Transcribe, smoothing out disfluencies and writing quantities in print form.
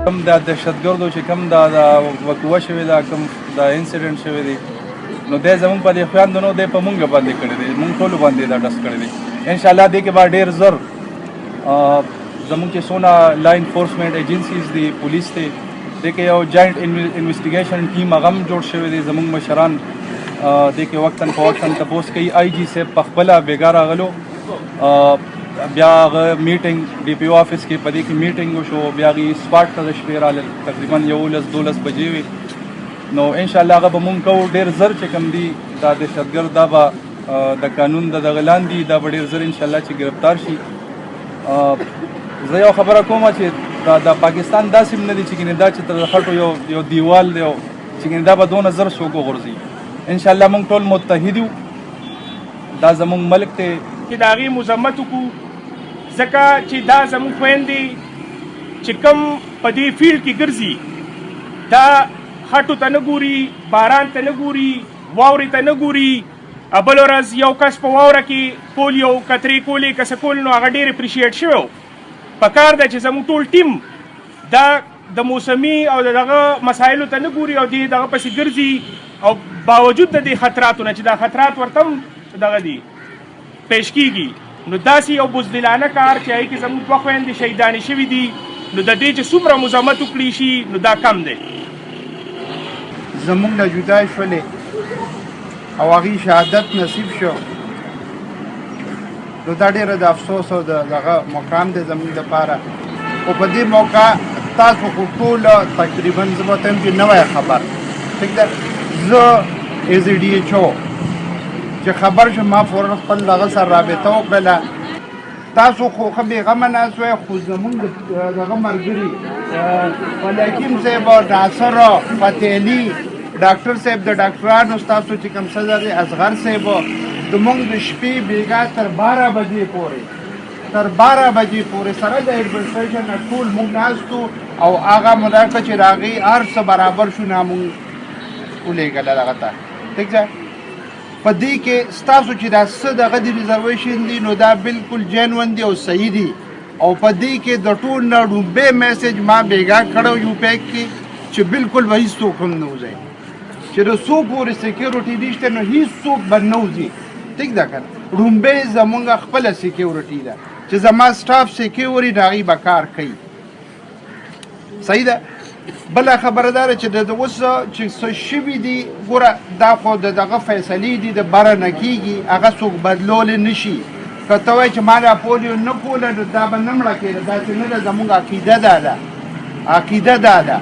کم د دهشتګردو چې کم دا وقوعه شوې ده، کم دا انسیډنټ شوی دی، نو دی زموږ په دې خویندو نو دی په مونږ باندې کړی دی، مونږ ټولو باندې دا ډس کړی دی. انشاءالله دې کې به ډېر زر زموږ چې څونه لا انفورسمنټ ایجنسیز دي، پولیس دی، دې کې یو جاینټ انویسټیګیشن ټیم هغه هم جوړ شوی دی. زموږ مشران دې کې وقتاً په وقتاً تپوس کوي. آی جي صاحب په خپله بېګا راغلو، بیا هغه میټینګ ډي پی او آفس کې په دې کې میټینګ وشو، بیا هغې سپاټ ته د شپې رالل، تقریبا 11-12 بجې وې. نو انشاءالله هغه به مونږ کوو ډېر زر چې کوم دي دا دهشتګرد، دا به د قانون د دغه لاندې، دا به ډېر زر انشاءالله چې ګرفتار شي. زه یو خبره کومه چې دا پاکستان داسې هم نه دی چې دا چې تر خټو یو دیوال دی چې دا به دونه زر څوک وغورځي. انشاءالله مونږ ټول متحد یو، دا زمونږ ملک دی چې د هغې مذمت وکړو، ځکه چې دا زموږ خویندې چې کوم په دې فیلډ کې ګرځي، دا خټو ته نه ګوري، باران ته نه ګوري، واورې ته نه ګوري. بله ورځ یو کس په واوره کې کول، یو کترې کولې که څه کول، نو هغه ډېر اپریشیټ شوی و. په کار ده چې زموږ ټول ټیم دا د موسمي او دغه مسایلو ته نه ګوري او دې دغه پسې ګرځي، او باوجود د دې خطراتو نه چې دا خطرات ورته هم دغه دي پیش کیږي، نو داسې یو بزدلانه کار چې هغې کې زموږ دوه خویندې شهیدانې شوي دي، نو د دې چې څومره مزاحمت وکړي شي، نو دا کم دی. زمونږ نه جدا شولې او هغې شهادت نصیب شو، نو دا ډېره د افسوس او دغه مقام دی زمونږ دپاره. خو په دې موقع تاسو خو ټوله تقریبا زه به ته یم چې نوی خبر، ټیک ده، زه ایز ډي ایچ او چې خبر شم، ما فورا خپل دغه سره رابطه وکړله. تاسو خو ښه بېغمه ناست وئ، خو زمونږ دغه ملګري ولیکیم صاحب او ناصر او فتح علي، ډاکټر صاحب د ډاکټرانو ستاسو چې کوم صدر اصغر صاحب، زمونږ د شپې بېګا تر 12 بجې پورې سره د ایډمنسټریشن نه ټول مونږ ناست وو، او هغه ملاقه چې راغی هر څه برابر شو، نه مونږ ولېږله دغه ته، ټیک ده. په دې کې ستاسو چې دا څه دغه د ریزرویشن دي، نو دا بالکل جینون دي او صحیح دي. او په دې کې د ټول نه ډومبې میسج ما بېګا کړی یو پیک کې چې بالکل به هېڅوک هم نه وځئ، چې د څو پورې سیکیورټي نشته، نو هېڅوک به نه وځي، ټیک ده که نه. ډومبې زمونږ خپله سیکیورټي ده چې زما سټاف سیکیوري د هغې به کار کوي، صحیح ده. بله خبره دا ده چې د اوس چې څه شوي دي، ګوره دا خو د دغه فیصلې دي، د بره نه کېږي، هغه څوک بدلولی نه شي. که ته وایې چې ما دا پولیو نه کوله، نو دا به نه مړه کېده، داسې نه ده. زموږ عقیده دا ده